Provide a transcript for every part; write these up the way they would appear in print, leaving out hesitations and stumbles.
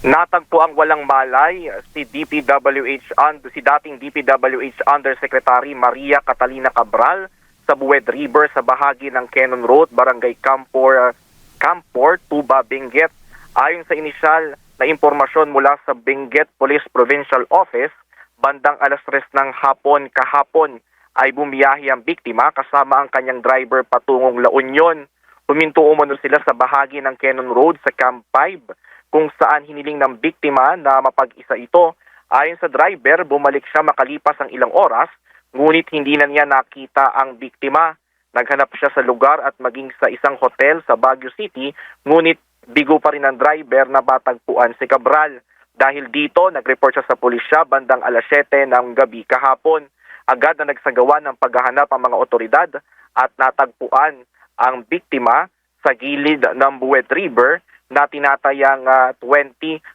Natagpo ang walang malay si si dating DPWH Undersecretary Maria Catalina Cabral sa Buwed River sa bahagi ng Cannon Road, Barangay Campor, Tuba, Benguet. Ayon sa inisyal na impormasyon mula sa Benguet Police Provincial Office, bandang alas 3 ng hapon kahapon ay bumiyahe ang biktima kasama ang kanyang driver patungong La Union. Huminto umano sila sa bahagi ng Cannon Road sa Camp 5 kung saan hiniling ng biktima na mapag-isa ito. Ayon sa driver, bumalik siya makalipas ang ilang oras, ngunit hindi na niya nakita ang biktima. Naghanap siya sa lugar at maging sa isang hotel sa Baguio City, ngunit bigo pa rin ang driver na batagpuan si Cabral. Dahil dito, nag-report siya sa pulisya bandang alas 7 ng gabi kahapon. Agad na nagsagawa ng paghahanap ang mga otoridad at natagpuan ang biktima sa gilid ng Buwed River na tinatayang 20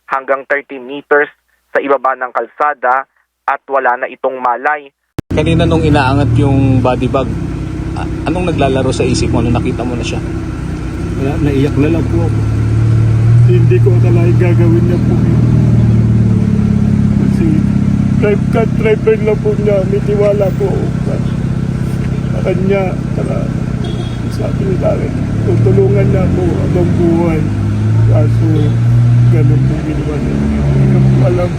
hanggang 30 meters sa ibaba ng kalsada at wala na itong malay. Kanina nung inaangat yung body bag, anong naglalaro sa isip mo nung nakita mo na siya? Wala, naiyak na lang po ako. Hindi ko akalain gagawin niya po. Kasi driver lang po niya, may tiwala po ako sa kanya. Sabi niya akin, tutulungan niya po habang buhay. Kaso, ganun po ginawa niya. Hindi ko alam.